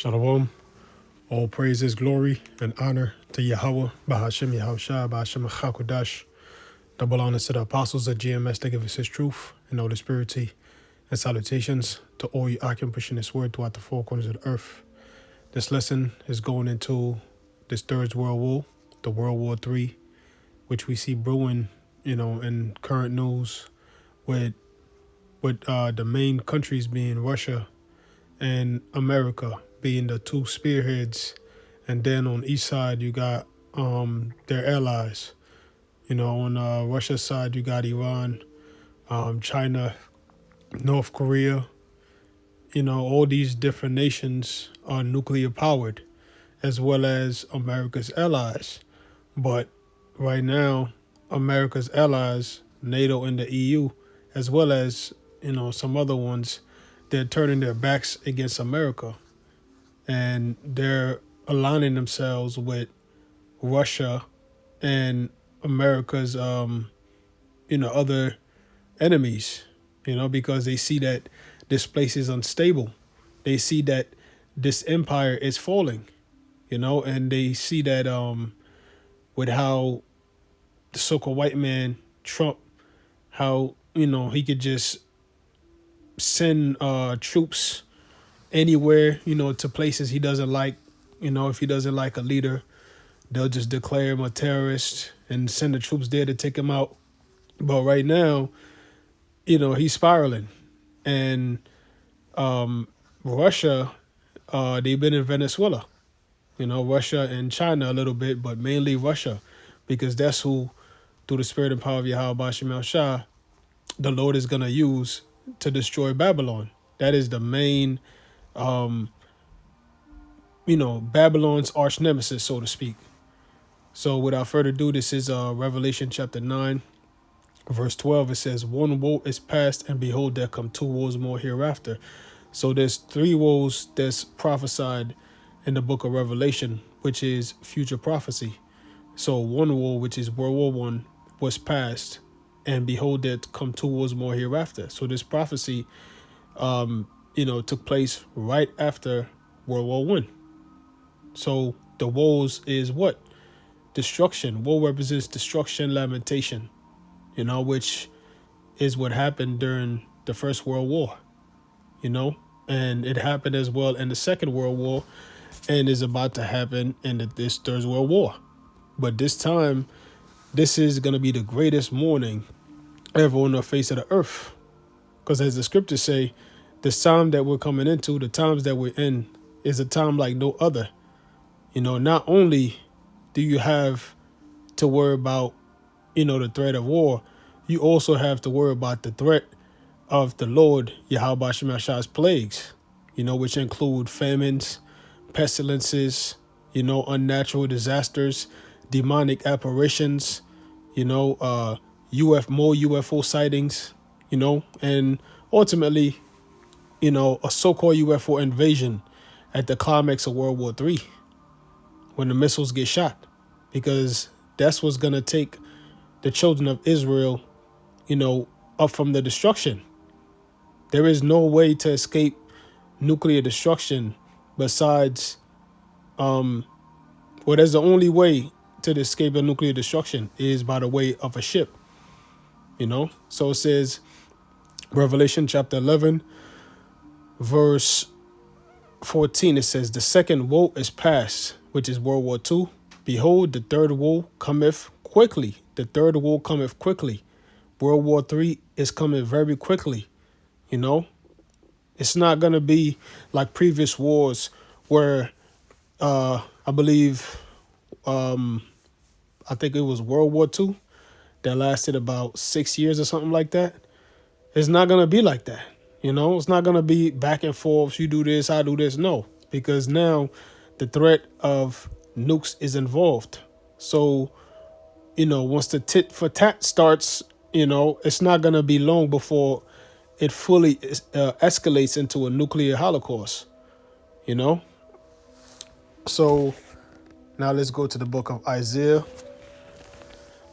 Shalom. All praises, glory, and honor to Yahweh, Bahashem Yahushua, Bahashem Chakodash. Double honors to the apostles of GMS that give us his truth and all the spirituality, and salutations to all you occupants pushing this word throughout the four corners of the earth. This lesson is going into this Third World War, the World War III, which we see brewing, in current news with the main countries being Russia and America being the two spearheads, and then on each side you got their allies. On Russia's side you got Iran, China, North Korea. All these different nations are nuclear powered, as well as America's allies. But right now, America's allies, NATO and the EU, as well as some other ones, they're turning their backs against America, and they're aligning themselves with Russia and America's other enemies, because they see that this place is unstable. They see that this empire is falling, and they see that with how the so-called white man Trump, how he could just send troops anywhere, to places he doesn't like. If he doesn't like a leader, they'll just declare him a terrorist and send the troops there to take him out. But right now, he's spiraling. And Russia, they've been in Venezuela. Russia and China a little bit, but mainly Russia, because that's who, through the spirit and power of Yahweh Bashim Shah, the Lord is going to use to destroy Babylon. That is the main, Babylon's arch nemesis, so to speak. So without further ado, this is Revelation chapter 9, verse 12. It says, "One woe is past, and behold, there come two woes more hereafter." So there's three woes that's prophesied in the book of Revelation, which is future prophecy. So one woe, which is World War One, was past, and behold, there come two woes more hereafter. So this prophecy, took place right after World War One. So the woes is what? Destruction. Woe represents destruction, lamentation, which is what happened during the First World War, and it happened as well in the Second World War, and is about to happen in this Third World War. But this time, this is going to be the greatest mourning ever on the face of the earth. Because as the scriptures say, this time that we're coming into, the times that we're in, is a time like no other. Not only do you have to worry about, the threat of war, you also have to worry about the threat of the Lord, Yahweh Shemashah's plagues, which include famines, pestilences, unnatural disasters, demonic apparitions, more UFO sightings, and ultimately, a so-called UFO invasion at the climax of World War III, when the missiles get shot, because that's what's going to take the children of Israel, up from the destruction. There is no way to escape nuclear destruction besides, there's the only way to escape a nuclear destruction is by the way of a ship, So it says, Revelation chapter 11, verse 14, it says, "The second woe is past, which is World War II. Behold, the third woe cometh quickly." The third woe cometh quickly. World War III is coming very quickly. It's not going to be like previous wars where I believe, I think it was World War II that lasted about 6 years or something like that. It's not going to be like that. It's not going to be back and forth. You do this, I do this. No, because now the threat of nukes is involved. So, once the tit for tat starts, it's not going to be long before it fully escalates into a nuclear holocaust, So now let's go to the book of Isaiah,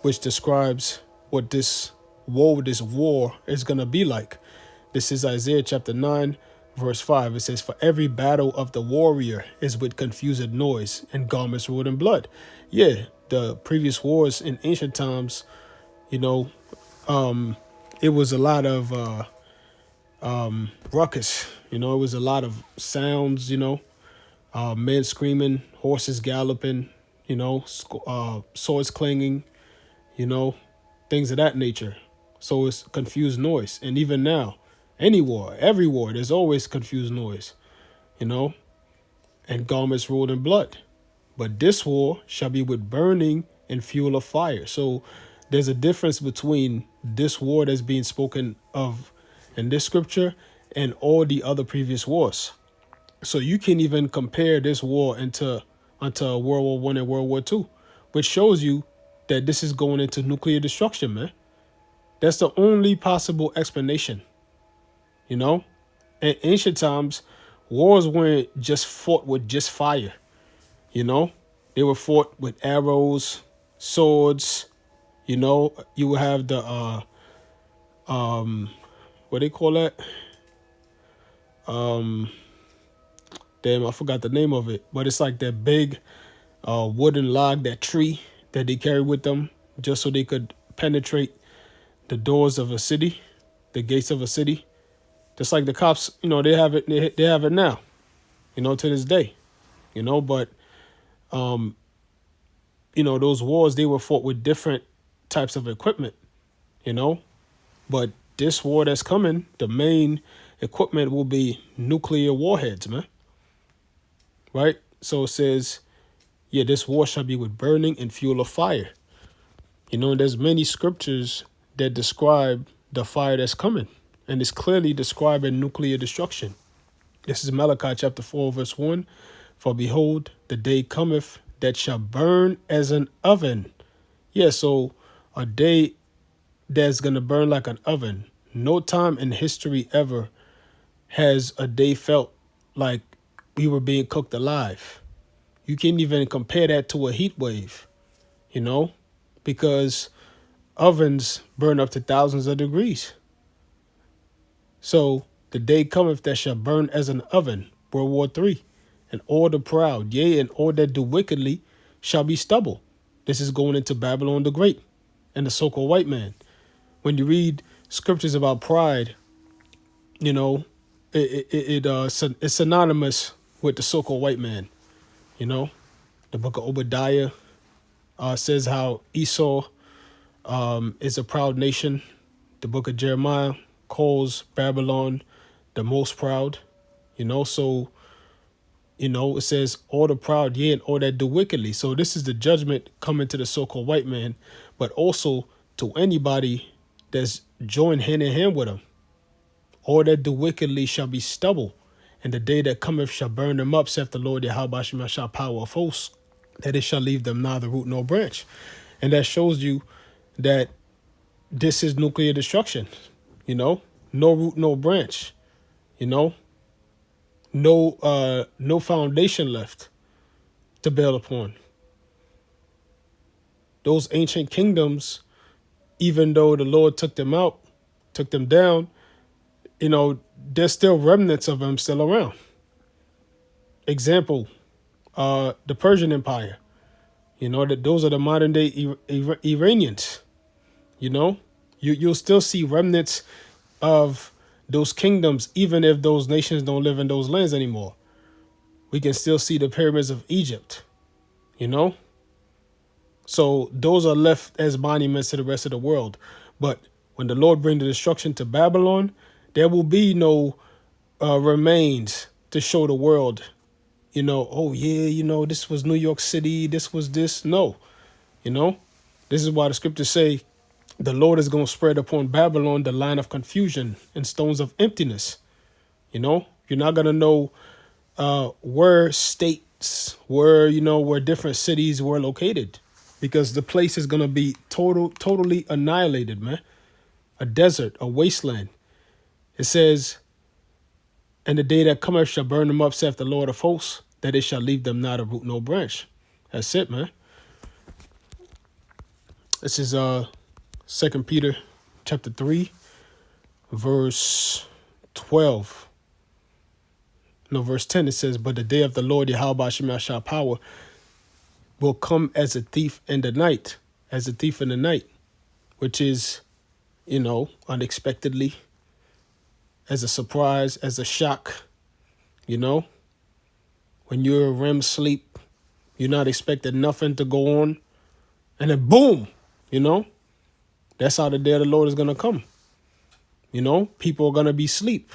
which describes what this war is going to be like. This is Isaiah chapter 9, Verse 5, it says, "For every battle of the warrior is with confused noise and garments rolled in blood." Yeah, the previous wars in ancient times, you know, it was a lot of ruckus. It was a lot of sounds, men screaming, horses galloping, swords clanging, you know, things of that nature. So it's confused noise. And even now, any war, every war, there's always confused noise, you know, and garments rolled in blood. But this war shall be with burning and fuel of fire. So there's a difference between this war that's being spoken of in this scripture and all the other previous wars. So you can even compare this war onto World War One and World War Two, which shows you that this is going into nuclear destruction, man. That's the only possible explanation. In ancient times, wars weren't just fought with just fire. They were fought with arrows, swords. You would have the what they call that? Damn, I forgot the name of it, but it's like that big wooden log, that tree that they carry with them, just so they could penetrate the doors of a city, the gates of a city. Just like the cops, they have it. They have it now, to this day. But those wars, they were fought with different types of equipment. But this war that's coming, the main equipment will be nuclear warheads, man. Right? So it says, yeah, this war shall be with burning and fuel of fire. There's many scriptures that describe the fire that's coming, and it's clearly describing nuclear destruction. This is Malachi chapter 4, verse 1. "For behold, the day cometh that shall burn as an oven." Yeah, so a day that's going to burn like an oven. No time in history ever has a day felt like we were being cooked alive. You can't even compare that to a heat wave, because ovens burn up to thousands of degrees. So the day cometh that shall burn as an oven, World War III, "and all the proud, yea, and all that do wickedly shall be stubble." This is going into Babylon the Great and the so-called white man. When you read scriptures about pride, it's synonymous with the so-called white man. The book of Obadiah says how Esau is a proud nation. The book of Jeremiah calls Babylon the most proud. So it says all the proud, yea, and all that do wickedly. So this is the judgment coming to the so-called white man, but also to anybody that's joined hand in hand with him. "All that do wickedly shall be stubble, and the day that cometh shall burn them up, saith the Lord Yahweh Shall power of hosts, that it shall leave them neither root nor branch." And that shows you that this is nuclear destruction. No root, no branch. No foundation left to build upon. Those ancient kingdoms, even though the Lord took them down, there's still remnants of them still around. Example, the Persian Empire. That those are the modern day Iranians. You'll still see remnants of those kingdoms, even if those nations don't live in those lands anymore. We can still see the pyramids of Egypt. So those are left as monuments to the rest of the world. But when the Lord brings the destruction to Babylon, there will be no remains to show the world, oh yeah, this was New York City, this was this. No, this is why the scriptures say the Lord is going to spread upon Babylon the line of confusion and stones of emptiness. You're not going to know where states, where different cities were located, because the place is going to be totally annihilated, man. A desert, a wasteland. It says, "And the day that cometh shall burn them up, saith the Lord of hosts, that it shall leave them not a root nor branch." That's it, man. This is 2 Peter chapter 3, verse 12. No, verse 10, it says, but the day of the Lord Yahweh Shemashah power will come as a thief in the night, as a thief in the night, which is, unexpectedly, as a surprise, as a shock, when you're in REM sleep, you're not expecting nothing to go on, and then boom, that's how the day of the Lord is going to come. People are going to be asleep.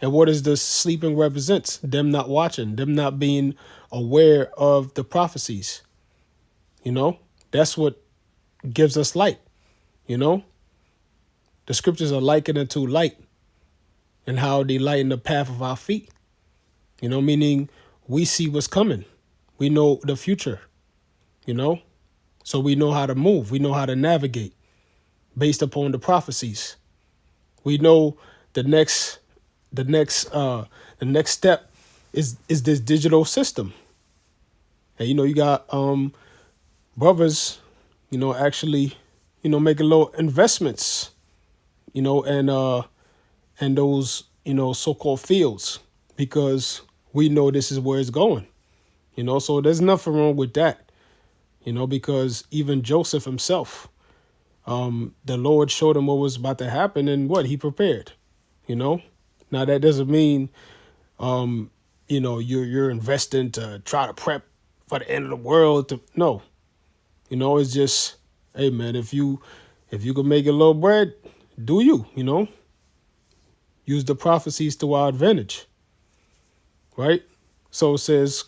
And what does the sleeping represent? Them not watching, them not being aware of the prophecies. That's what gives us light. The scriptures are likened unto light and how they lighten the path of our feet. Meaning we see what's coming. We know the future, so we know how to move. We know how to navigate based upon the prophecies. We know the next step is this digital system. And you got brothers, actually, making little investments, and those, so-called fields, because we know this is where it's going, so there's nothing wrong with that, because even Joseph himself, the Lord showed him what was about to happen and what he prepared, Now that doesn't mean, you're investing to try to prep for the end of the world. No, it's just, hey man, if you can make a little bread, do you, use the prophecies to our advantage, right? So it says,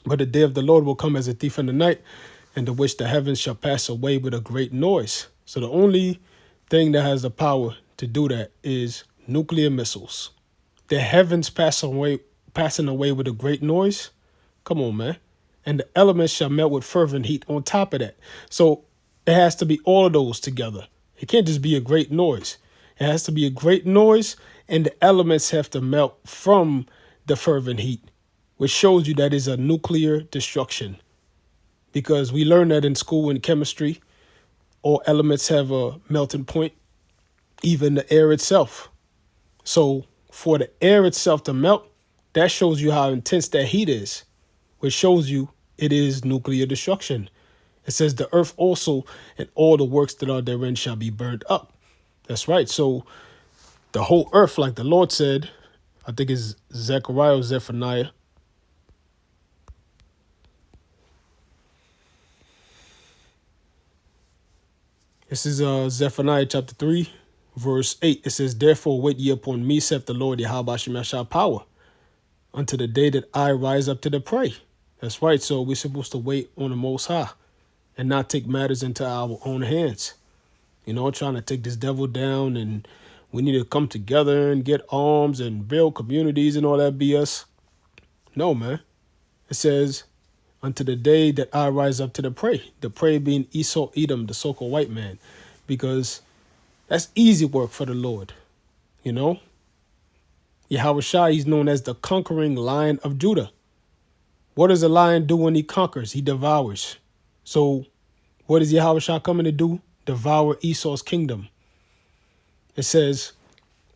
but the day of the Lord will come as a thief in the night, and the which the heavens shall pass away with a great noise. So the only thing that has the power to do that is nuclear missiles. The heavens passing away with a great noise. Come on, man. And the elements shall melt with fervent heat on top of that. So it has to be all of those together. It can't just be a great noise. It has to be a great noise, and the elements have to melt from the fervent heat, which shows you that is a nuclear destruction. Because we learned that in school in chemistry, all elements have a melting point, even the air itself. So for the air itself to melt, that shows you how intense that heat is, which shows you it is nuclear destruction. It says the earth also and all the works that are therein shall be burned up. That's right. So the whole earth, like the Lord said, I think it's Zechariah or Zephaniah. This is Zephaniah chapter 3, verse 8. It says, therefore wait ye upon me, saith the Lord Yahweh Shemashah power, unto the day that I rise up to the prey. That's right. So we're supposed to wait on the Most High and not take matters into our own hands. Trying to take this devil down, and we need to come together and get arms and build communities and all that BS. No, man. It says, unto the day that I rise up to the prey being Esau, Edom, the so-called white man, because that's easy work for the Lord. Yahweh Shai, he's known as the conquering Lion of Judah. What does a lion do when he conquers? He devours. So what is Yahweh Shai coming to do? Devour Esau's kingdom. It says,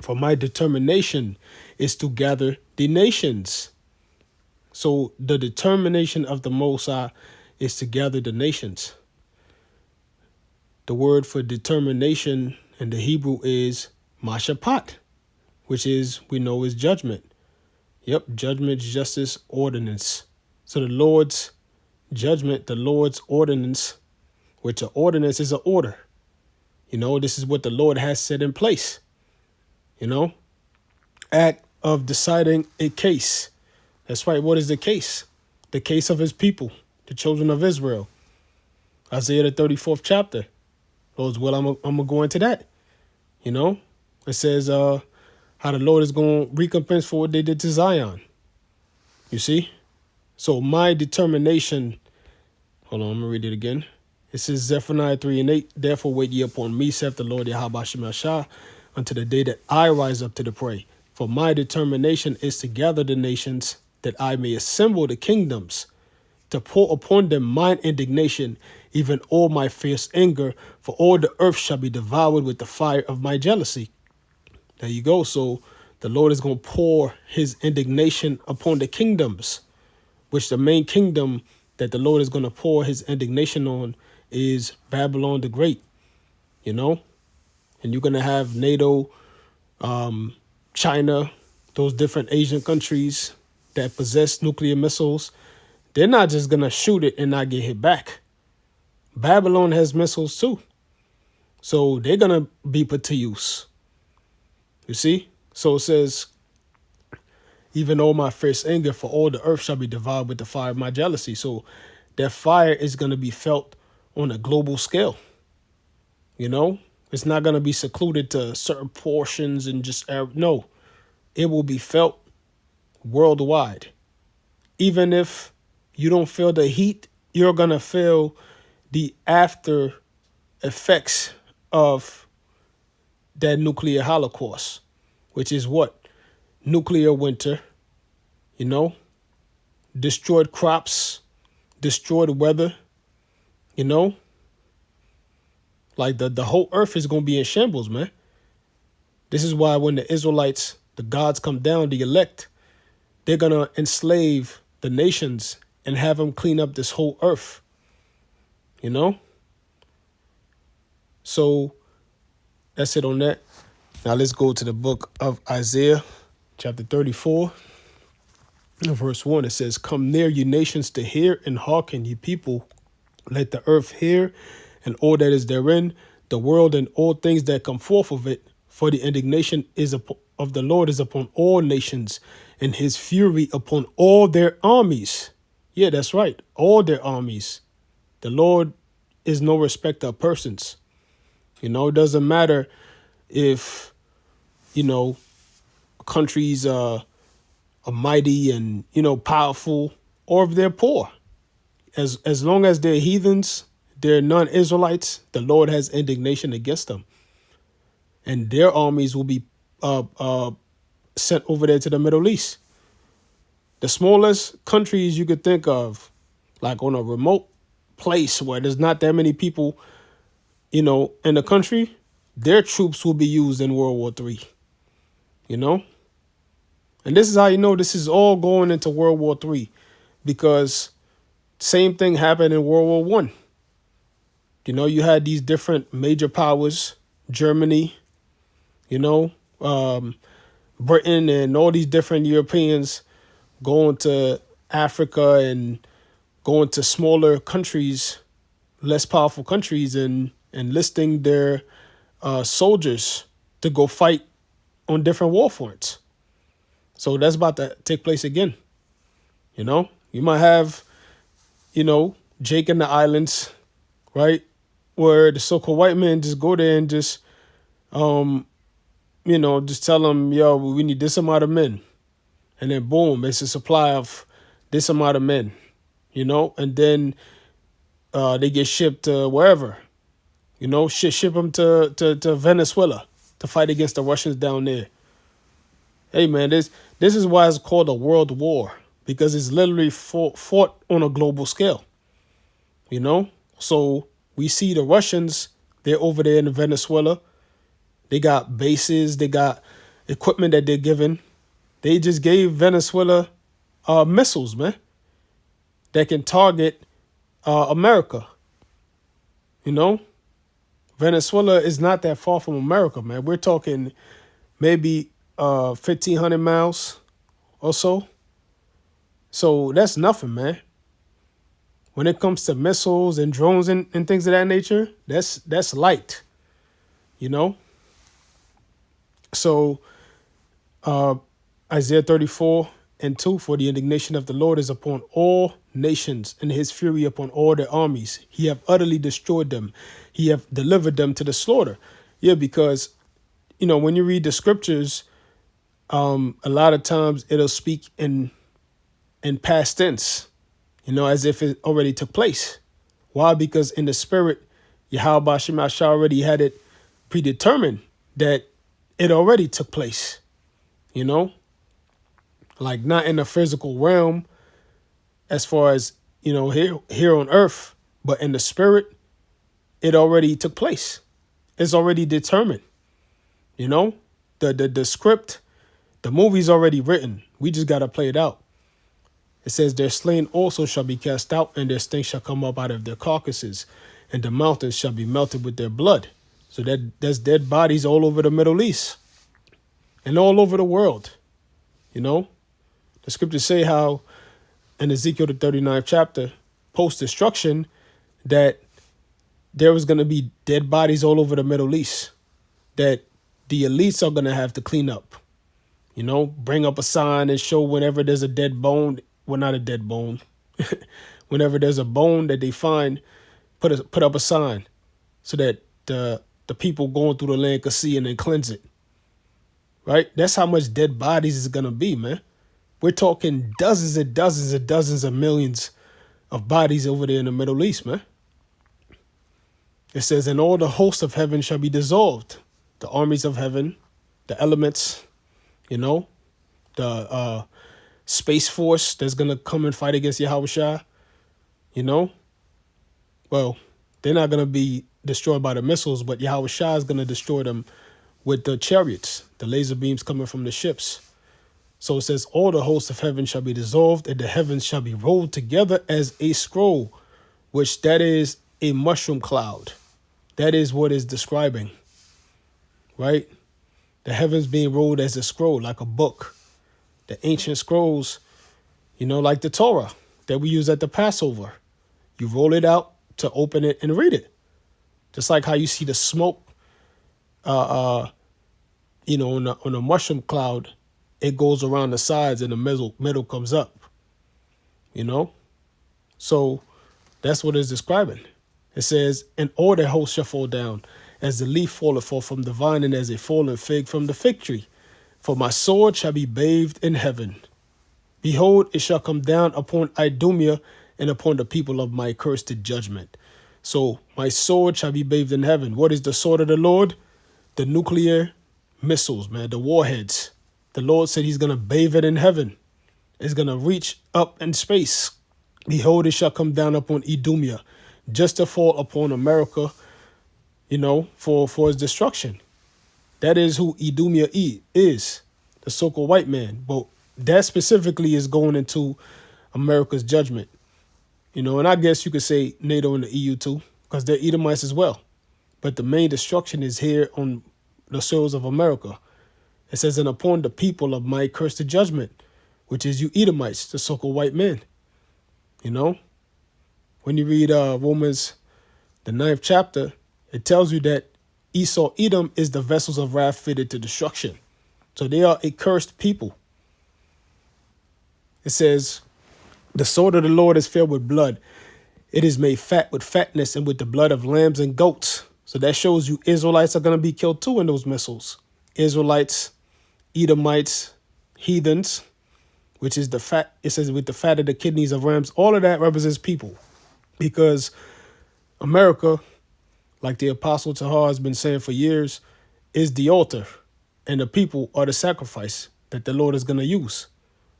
for my determination is to gather the nations. So the determination of the Most High is to gather the nations. The word for determination in the Hebrew is mashapat, which we know is judgment. Yep, judgment, justice, ordinance. So the Lord's judgment, the Lord's ordinance, which an ordinance is an order. This is what the Lord has set in place. Act of deciding a case. That's right. What is the case? The case of his people, the children of Israel. Isaiah the 34th chapter. Lord's will, I'm going to go into that. It says how the Lord is going to recompense for what they did to Zion. You see? So my determination, hold on, I'm going to read it again. It says Zephaniah 3 and 8, therefore wait ye upon me, saith the Lord Yahweh Shemashah, unto the day that I rise up to the prey. For my determination is to gather the nations, that I may assemble the kingdoms, to pour upon them mine indignation, even all my fierce anger, for all the earth shall be devoured with the fire of my jealousy. There you go. So The Lord is going to pour his indignation upon the kingdoms, which the main kingdom that the Lord is going to pour his indignation on is Babylon the Great, you know? And you're going to have NATO, China, those different Asian countries that possess nuclear missiles. They're not just going to shoot it and not get hit back. Babylon has missiles too. So they're going to be put to use. You see? So it says, even though my fierce anger for all the earth shall be devoured with the fire of my jealousy. So that fire is going to be felt on a global scale. You know, it's not going to be secluded to certain portions and just, no, it will be felt worldwide. Even if you don't feel the heat, you're going to feel the after effects of that nuclear holocaust, which is what? Nuclear winter, you know, destroyed crops, destroyed weather, you know, like the whole earth is going to be in shambles, man. This is why when the Israelites, the gods come down, the elect, they're going to enslave the nations and have them clean up this whole earth, you know. So that's it on that. Now let's go to the book of Isaiah, chapter 34, verse 1. It says, "Come near, ye nations, to hear, and hearken, ye people. Let the earth hear, and all that is therein, the world and all things that come forth of it. For the indignation of the Lord is upon all nations, and his fury upon all their armies." Yeah, that's right. All their armies. The Lord is no respecter of persons. You know, it doesn't matter if, you know, countries are mighty and, you know, powerful, or if they're poor. As long as they're heathens, they're non-Israelites, the Lord has indignation against them. And their armies will be sent over there to the Middle East. The smallest countries you could think of, like on a remote place where there's not that many people, you know, in the country, their troops will be used in World War III, you know? And this is how you know this is all going into World War III, because same thing happened in World War I. You know, you had these different major powers, Germany, you know, Britain and all these different Europeans going to Africa and going to smaller countries, less powerful countries, and enlisting their soldiers to go fight on different war fronts. So that's about to take place again. You know, you might have, you know, Jake in the islands, right, where the so-called white men just go there and just, you know, just tell them, yo, we need this amount of men. And then boom, it's a supply of this amount of men, you know, and then they get shipped to wherever, you know, ship them to Venezuela to fight against the Russians down there. Hey, man, this is why it's called a world war, because it's literally fought on a global scale, you know. So we see the Russians, they're over there in Venezuela. They got bases, they got equipment that they're given. They just gave Venezuela missiles, man, that can target America. You know, Venezuela is not that far from America, man. We're talking maybe 1,500 miles or so. So that's nothing, man. When it comes to missiles and drones and things of that nature, that's light, you know. So Isaiah 34:2, "For the indignation of the Lord is upon all nations, and his fury upon all their armies. He have utterly destroyed them. He have delivered them to the slaughter." Yeah, because, you know, when you read the scriptures, a lot of times it'll speak in past tense, you know, as if it already took place. Why? Because in the spirit, Yahweh Shemashah already had it predetermined that it already took place, you know, like not in the physical realm as far as, you know, here on earth, but in the spirit, it already took place. It's already determined, you know, the script, The movie's already written. We just got to play it out. It says, their slain also shall be cast out, and their stink shall come up out of their carcasses, and the mountains shall be melted with their blood. So there's dead bodies all over the Middle East and all over the world. You know, the scriptures say how in Ezekiel, the 39th chapter, post-destruction, that there was going to be dead bodies all over the Middle East that the elites are going to have to clean up. You know, bring up a sign and show whenever there's a dead bone. Well, not a dead bone. Whenever there's a bone that they find, put up a sign so that the people going through the land could see and then cleanse it. Right? That's how much dead bodies is going to be, man. We're talking dozens and dozens and dozens of millions of bodies over there in the Middle East, man. It says, and all the hosts of heaven shall be dissolved. The armies of heaven, the elements, you know, the space force that's going to come and fight against Yahushua, you know. Well, they're not going to be destroyed by the missiles, but Yahushua is going to destroy them with the chariots, the laser beams coming from the ships. So it says, all the hosts of heaven shall be dissolved, and the heavens shall be rolled together as a scroll, which that is a mushroom cloud. That is what is describing, right? The heavens being rolled as a scroll, like a book. The ancient scrolls, you know, like the Torah that we use at the Passover. You roll it out to open it and read it. Just like how you see the smoke, you know, on a mushroom cloud, it goes around the sides and the middle comes up, you know? So that's what it's describing. It says, and all their hosts shall fall down, as the leaf falleth forth from the vine, and as a fallen fig from the fig tree. For my sword shall be bathed in heaven. Behold, it shall come down upon Idumea and upon the people of my cursed judgment. So my sword shall be bathed in heaven. What is the sword of the Lord? The nuclear missiles, man, the warheads. The Lord said he's going to bathe it in heaven. It's going to reach up in space. Behold, it shall come down upon Idumea, just to fall upon America, you know, for its destruction. That is who Idumea is, the so-called white man. But that specifically is going into America's judgment. You know, and I guess you could say NATO and the EU too, because they're Edomites as well. But the main destruction is here on the soils of America. It says, and upon the people of my cursed judgment, which is you Edomites, the so-called white men. You know, when you read Romans, the 9th chapter, it tells you that Esau, Edom is the vessels of wrath fitted to destruction. So they are a cursed people. It says, the sword of the Lord is filled with blood. It is made fat with fatness and with the blood of lambs and goats. So that shows you Israelites are going to be killed too in those missiles. Israelites, Edomites, heathens, which is the fat. It says with the fat of the kidneys of rams. All of that represents people, because America, like the Apostle Tahar has been saying for years, is the altar, and the people are the sacrifice that the Lord is going to use.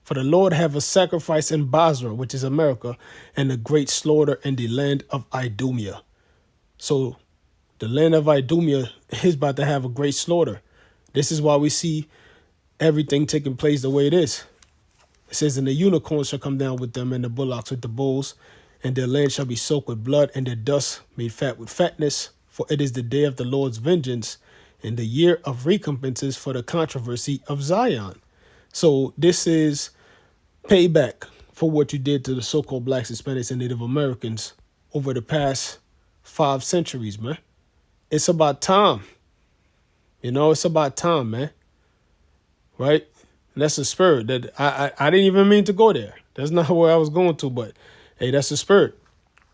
For the Lord have a sacrifice in Basra, which is America, and a great slaughter in the land of Idumea. So the land of Idumea is about to have a great slaughter. This is why we see everything taking place the way it is. It says, and the unicorns shall come down with them, and the bullocks with the bulls, and their land shall be soaked with blood, and their dust made fat with fatness. For it is the day of the Lord's vengeance, and the year of recompenses for the controversy of Zion. So this is payback for what you did to the so-called blacks, Hispanics, and Native Americans over the past 5 centuries, man. It's about time. You know, it's about time, man. Right? And that's the spirit that I didn't even mean to go there. That's not where I was going to, but hey, that's the spirit.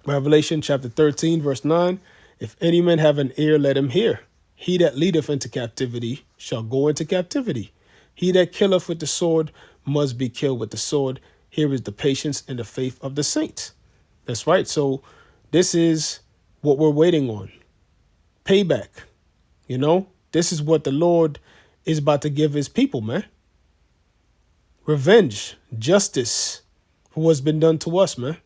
Revelation chapter 13, verse 9. If any man have an ear, let him hear. He that leadeth into captivity shall go into captivity. He that killeth with the sword must be killed with the sword. Here is the patience and the faith of the saints. That's right. So this is what we're waiting on. Payback. You know, this is what the Lord is about to give his people, man. Revenge, justice for what's been done to us, man.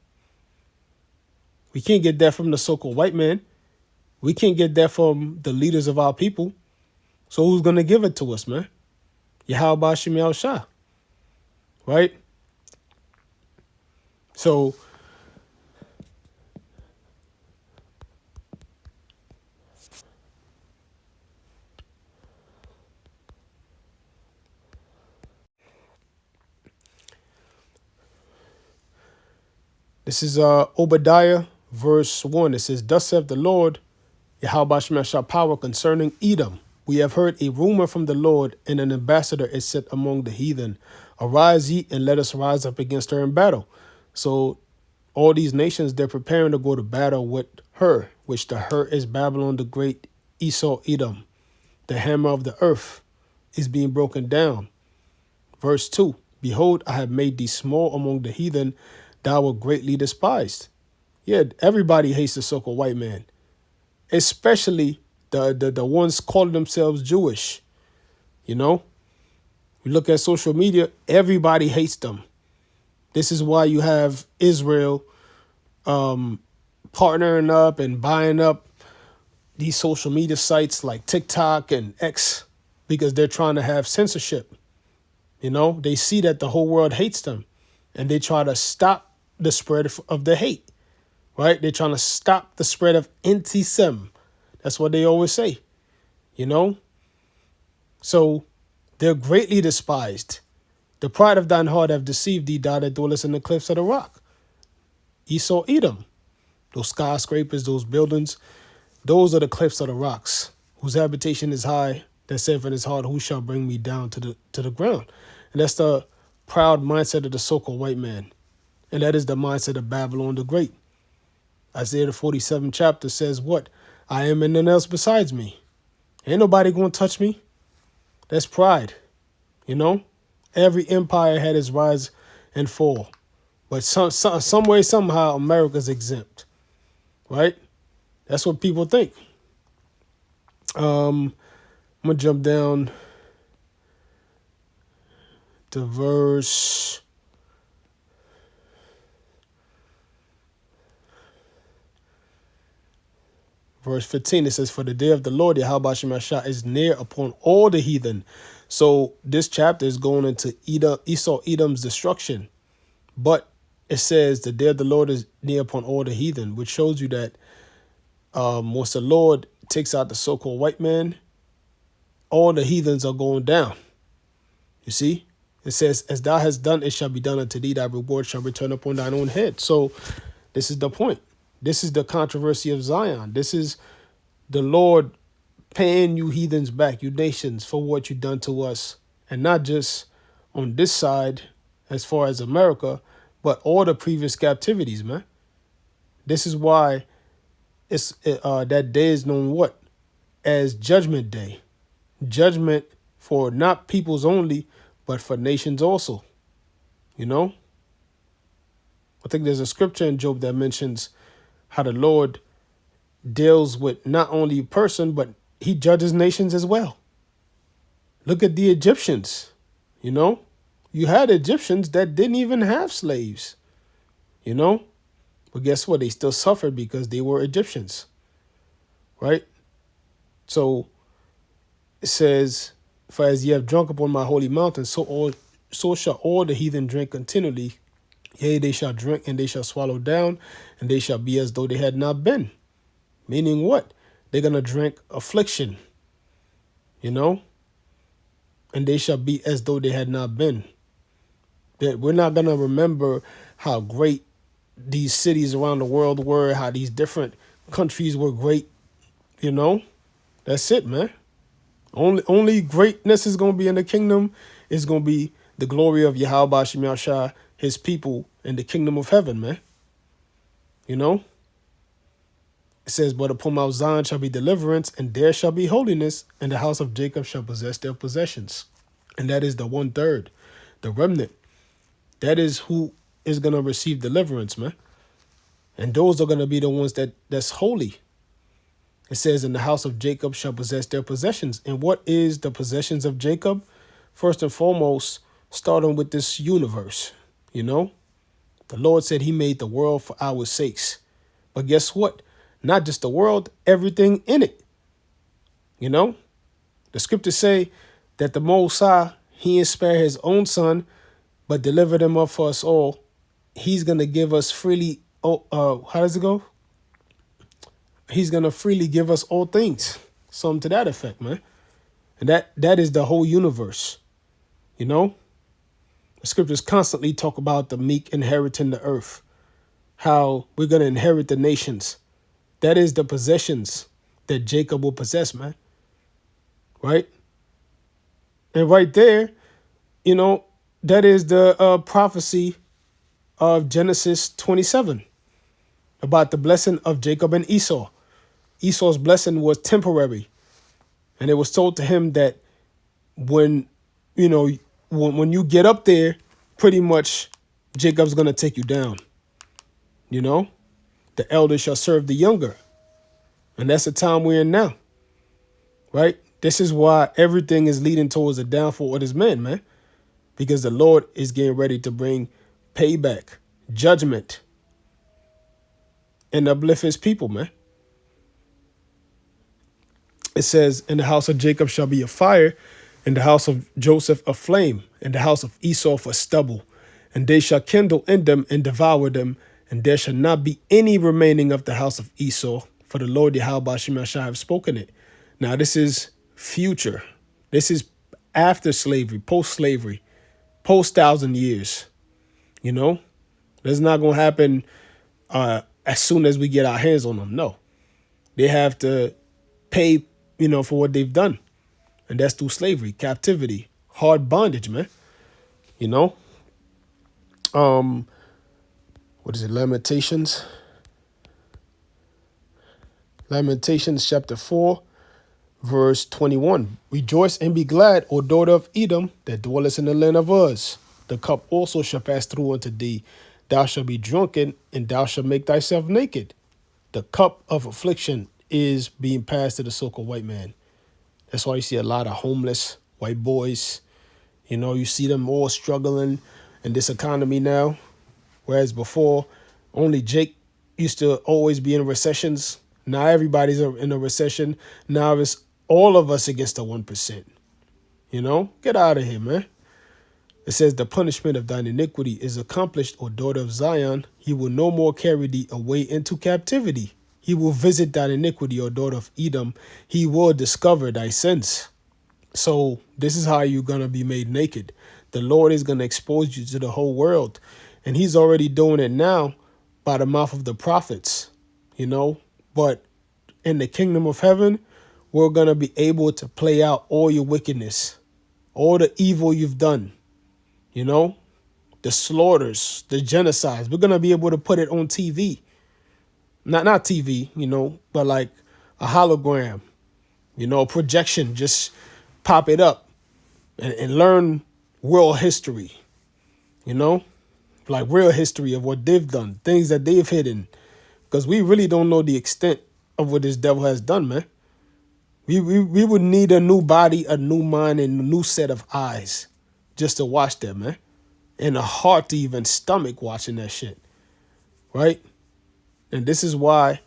We can't get that from the so-called white man. We can't get that from the leaders of our people. So who's going to give it to us, man? Yahweh Shemel Shah, right? So this is Obadiah verse 1. It says, Thus saith the Lord, Yahweh Shemel Shah power concerning Edom. We have heard a rumor from the Lord, and an ambassador is set among the heathen. Arise ye, and let us rise up against her in battle. So all these nations, they're preparing to go to battle with her, which the her is Babylon the Great, Esau, Edom. The hammer of the earth is being broken down. Verse 2, Behold, I have made thee small among the heathen, thou wert greatly despised. Yeah, everybody hates the so-called white man, especially the ones calling themselves Jewish. You know, we look at social media, everybody hates them. This is why you have Israel partnering up and buying up these social media sites like TikTok and X, because they're trying to have censorship. You know, they see that the whole world hates them, and they try to stop the spread of the hate, right? They're trying to stop the spread of anti-Sem. That's what they always say, you know? So they're greatly despised. The pride of thine heart have deceived thee, thou that dwellest in the cliffs of the rock. Esau, Edom, those skyscrapers, those buildings, those are the cliffs of the rocks, whose habitation is high, that saith in his heart, who shall bring me down to the ground? And that's the proud mindset of the so-called white man. And that is the mindset of Babylon the Great. Isaiah the 47th chapter says what? I am and none else besides me. Ain't nobody going to touch me. That's pride, you know? Every empire had its rise and fall. But some way, somehow, America's exempt, right? That's what people think. I'm going to jump down to verse 15. It says, For the day of the Lord, Yahweh Shemashah, is near upon all the heathen. So this chapter is going into Esau, Edom's destruction. But it says the day of the Lord is near upon all the heathen, which shows you that once the Lord takes out the so-called white man, all the heathens are going down. You see? It says, as thou hast done, it shall be done unto thee. Thy reward shall return upon thine own head. So this is the point. This is the controversy of Zion. This is the Lord paying you heathens back, you nations, for what you done to us. And not just on this side, as far as America, but all the previous captivities, man. This is why it's that day is known what? As Judgment Day. Judgment for not peoples only, but for nations also. You know? I think there's a scripture in Job that mentions how the Lord deals with not only a person, but he judges nations as well. Look at the Egyptians, you know? You had Egyptians that didn't even have slaves, you know? But guess what? They still suffered because they were Egyptians, right? So it says, For as ye have drunk upon my holy mountain, so shall all the heathen drink continually. Yea, they shall drink and they shall swallow down, and they shall be as though they had not been. Meaning what? They're going to drink affliction, you know? And they shall be as though they had not been. That we're not going to remember how great these cities around the world were, how these different countries were great, you know? That's it, man. Only greatness is going to be in the kingdom is going to be the glory of Yahweh Shem Shah, his people, in the kingdom of heaven, man. You know? It says, But upon Mount Zion shall be deliverance, and there shall be holiness, and the house of Jacob shall possess their possessions. And that is the 1/3, the remnant. That is who is going to receive deliverance, man. And those are going to be the ones that's holy. It says, in the house of Jacob shall possess their possessions. And what is the possessions of Jacob? First and foremost, starting with this universe, you know? The Lord said he made the world for our sakes. But guess what? Not just the world, everything in it. You know? The scriptures say that the Most High, He didn't spare his own son, but delivered him up for us all. He's going to give us freely. Oh, how does it go? He's going to freely give us all things. Something to that effect, man. And that is the whole universe. You know, the scriptures constantly talk about the meek inheriting the earth, how we're going to inherit the nations. That is the possessions that Jacob will possess, man. Right? And right there, you know, that is the prophecy of Genesis 27 about the blessing of Jacob and Esau. Esau's blessing was temporary. And it was told to him that when, you know, when you get up there, pretty much Jacob's going to take you down. You know, the elder shall serve the younger. And that's the time we're in now. Right? This is why everything is leading towards the downfall of this man, man. Because the Lord is getting ready to bring payback, judgment, and uplift his people, man. It says, in the house of Jacob shall be a fire, in the house of Joseph a flame, in the house of Esau for stubble. And they shall kindle in them and devour them, and there shall not be any remaining of the house of Esau, for the Lord Yahweh shall have spoken it. Now this is future. This is after slavery, post-slavery, post-1,000 years. You know, that's not going to happen as soon as we get our hands on them. No, they have to pay, you know, for what they've done. And that's through slavery, captivity, hard bondage, man. You know, what is it? Lamentations chapter 4, verse 21. Rejoice and be glad, O daughter of Edom, that dwellest in the land of Uz. The cup also shall pass through unto thee. Thou shalt be drunken, and thou shalt make thyself naked. The cup of affliction is being passed to the so-called white man. That's why you see a lot of homeless white boys. You know, you see them all struggling in this economy now. Whereas before, only Jake used to always be in recessions. Now everybody's in a recession. Now it's all of us against the 1%. You know, get out of here, man. It says, the punishment of thine iniquity is accomplished, O daughter of Zion. He will no more carry thee away into captivity. He will visit thine iniquity, O daughter of Edom. He will discover thy sins. So this is how you're going to be made naked. The Lord is going to expose you to the whole world. And he's already doing it now by the mouth of the prophets, you know. But in the kingdom of heaven, we're going to be able to play out all your wickedness, all the evil you've done, you know, the slaughters, the genocides. We're going to be able to put it on TV. Not TV, you know, but like a hologram, you know, projection. Just pop it up and learn world history, you know, like real history of what they've done, things that they've hidden, because we really don't know the extent of what this devil has done, man. We would need a new body, a new mind, and a new set of eyes just to watch that, man, and a heart to even stomach watching that shit, right? And this is why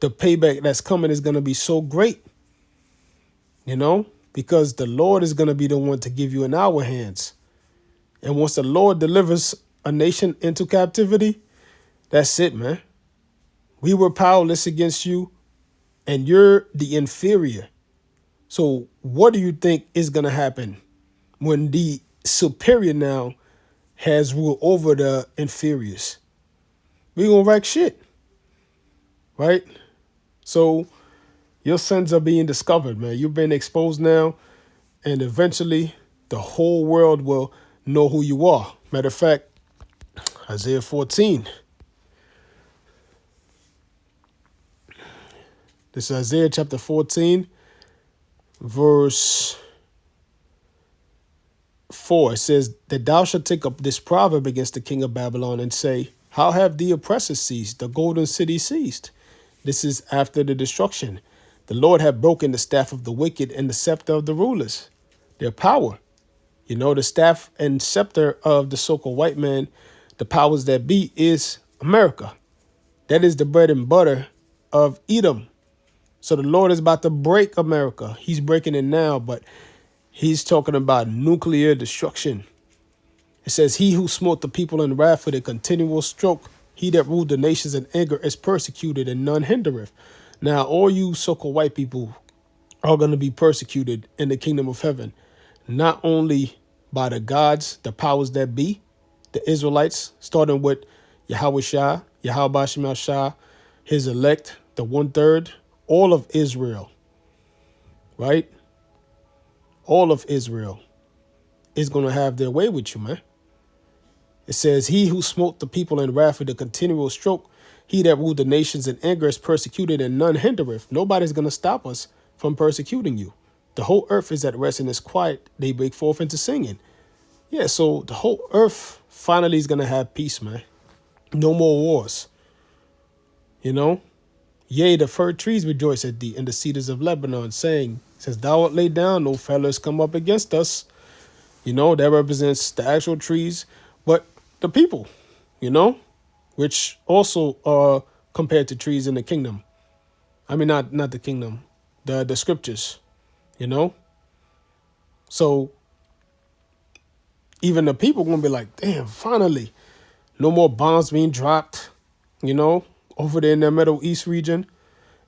the payback that's coming is going to be so great, you know, because the Lord is going to be the one to give you in our hands. And once the Lord delivers a nation into captivity, that's it, man. We were powerless against you, and you're the inferior. So what do you think is going to happen when the superior now has rule over the inferiors? We're going to wreck shit, right? So your sins are being discovered, man. You've been exposed now, and eventually the whole world will know who you are. Matter of fact, Isaiah 14. This is Isaiah chapter 14, verse 4. It says that thou shalt take up this proverb against the king of Babylon and say, how have the oppressors seized, the golden city seized? This is after the destruction. The Lord hath broken the staff of the wicked and the scepter of the rulers, their power. You know, the staff and scepter of the so-called white man, the powers that be, is America. That is the bread and butter of Edom. So the Lord is about to break America. He's breaking it now, but He's talking about nuclear destruction. It says, he who smote the people in wrath with a continual stroke, he that ruled the nations in anger is persecuted and none hindereth. Now, all you so-called white people are going to be persecuted in the kingdom of heaven, not only by the gods, the powers that be, the Israelites, starting with Yahweh Shah, Yahweh Shemal Shah, his elect, the 1/3, all of Israel, right? All of Israel is going to have their way with you, man. It says, he who smote the people in wrath with a continual stroke, he that ruled the nations in anger is persecuted and none hindereth. Nobody's going to stop us from persecuting you. The whole earth is at rest and is quiet. They break forth into singing. Yeah, so the whole earth finally is going to have peace, man. No more wars. You know? Yea, the fir trees rejoice at thee, and the cedars of Lebanon, saying, since thou art laid down, no fellows come up against us. You know, that represents the actual trees, but the people, you know, which also are compared to trees in the kingdom. I mean, not the kingdom, the scriptures, you know. So even the people going to be like, damn, finally, no more bombs being dropped, you know, over there in the Middle East region.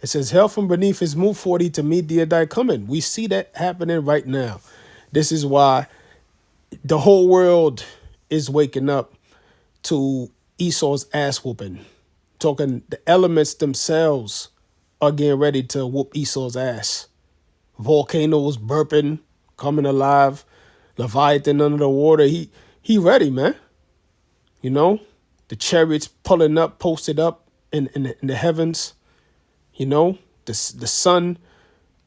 It says, hell from beneath is moved 40 to meet the day coming. We see that happening right now. This is why the whole world is waking up to Esau's ass whooping. Talking the elements themselves are getting ready to whoop Esau's ass. Volcanoes burping, coming alive. Leviathan under the water. He ready, man. You know, the chariots pulling up, posted up in the heavens. You know, the sun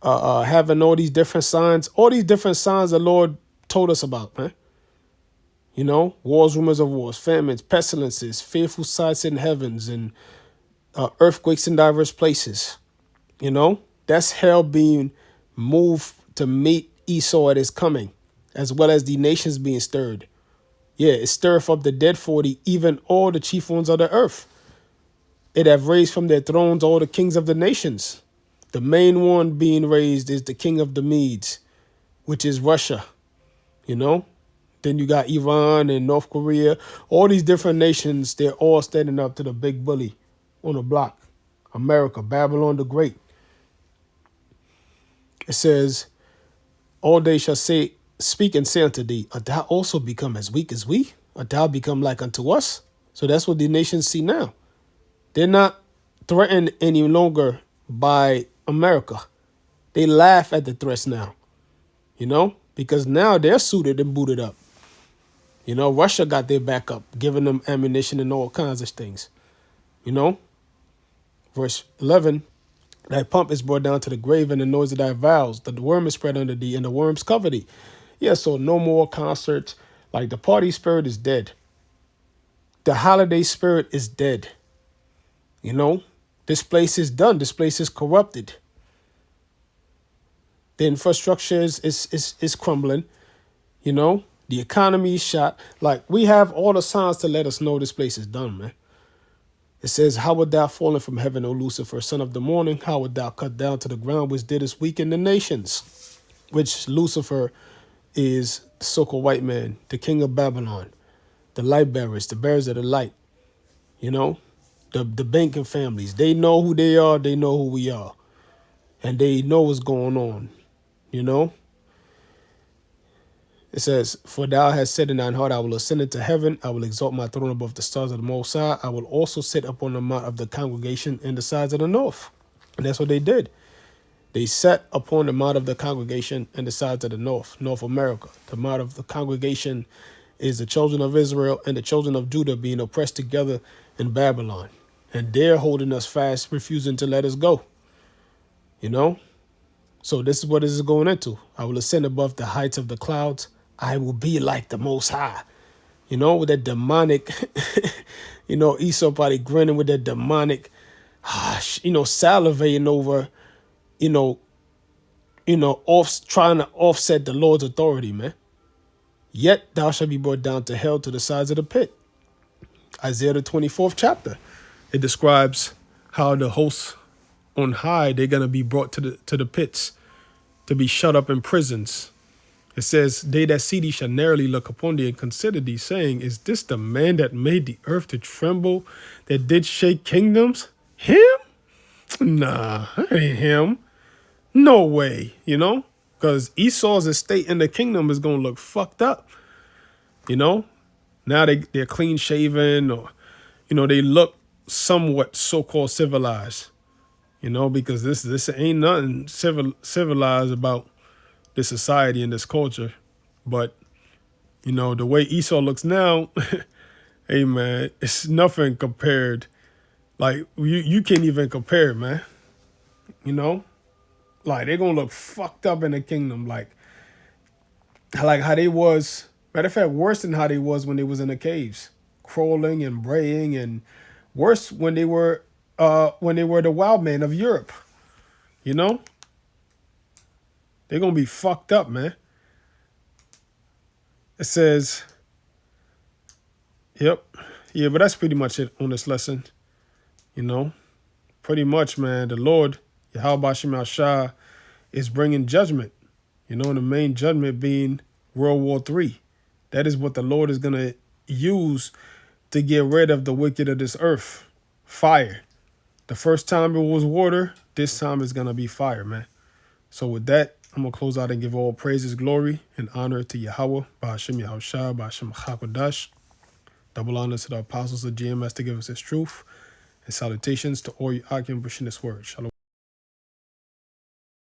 having all these different signs. All these different signs the Lord told us about, man. You know, wars, rumors of wars, famines, pestilences, fearful sights in heavens, and earthquakes in diverse places. You know, that's hell being moved to meet Esau at his coming, as well as the nations being stirred. Yeah, it stirreth up the dead 40, even all the chief ones of the earth. It have raised from their thrones all the kings of the nations. The main one being raised is the king of the Medes, which is Russia, you know. Then you got Iran and North Korea. All these different nations, they're all standing up to the big bully on the block. America, Babylon the Great. It says, all they shall say, speak and say unto thee, art thou also become as weak as we? Art thou become like unto us? So that's what the nations see now. They're not threatened any longer by America. They laugh at the threats now, you know, because now they're suited and booted up. You know, Russia got their back up, giving them ammunition and all kinds of things, you know. Verse 11, thy pomp is brought down to the grave, and the noise of thy vows. The worm is spread under thee, and the worms cover thee. Yeah, so no more concerts. Like, the party spirit is dead. The holiday spirit is dead. You know, this place is done. This place is corrupted. The infrastructure is crumbling. You know, the economy is shot. Like, we have all the signs to let us know this place is done, man. It says, how would thou fallen from heaven, O Lucifer, son of the morning? How would thou cut down to the ground, which didst weaken the nations? Which Lucifer is the so-called white man, the king of Babylon, the light bearers, the bearers of the light. You know, the banking families. They know who they are. They know who we are. And they know what's going on, you know. It says, for thou hast said in thine heart, I will ascend into heaven. I will exalt my throne above the stars of the Most High. I will also sit upon the mount of the congregation in the sides of the north. And that's what they did. They sat upon the mount of the congregation in the sides of the north, North America. The mount of the congregation is the children of Israel and the children of Judah being oppressed together in Babylon. And they're holding us fast, refusing to let us go. You know? So this is what this is going into. I will ascend above the heights of the clouds. I will be like the Most High. You know, with that demonic, you know, Esau probably grinning with that demonic, you know, salivating over, trying to offset the Lord's authority, man. Yet thou shalt be brought down to hell, to the sides of the pit. Isaiah the 24th chapter. It describes how the hosts on high, they're going to be brought to the pits, to be shut up in prisons. It says, they that see thee shall narrowly look upon thee and consider thee, saying, is this the man that made the earth to tremble, that did shake kingdoms? Him? Nah, that ain't him. No way, you know? Because Esau's estate in the kingdom is going to look fucked up, you know? Now they're clean shaven, or, you know, they look somewhat so-called civilized, you know, because this ain't nothing civilized about this society and this culture. But, you know, the way Esau looks now, hey, man, it's nothing compared. Like, you can't even compare, man. You know? Like, they're going to look fucked up in the kingdom. Like how they was, matter of fact, worse than how they was when they was in the caves. Crawling and braying, and worse when they were the wild men of Europe. You know? They're going to be fucked up, man. It says, yep. Yeah, but that's pretty much it on this lesson. You know, pretty much, man, the Lord, Yahweh Shem Shah, is bringing judgment. You know, and the main judgment being World War III. That is what the Lord is going to use to get rid of the wicked of this earth. Fire. The first time it was water, this time it's going to be fire, man. So with that, I'm going to close out and give all praises, glory, and honor to Yahweh, Ba'ashem Yahushua, Ba'ashem Chakodash. Double honors to the apostles of GMS to give us his truth. And salutations to all you Akim pushing this word. Shalom.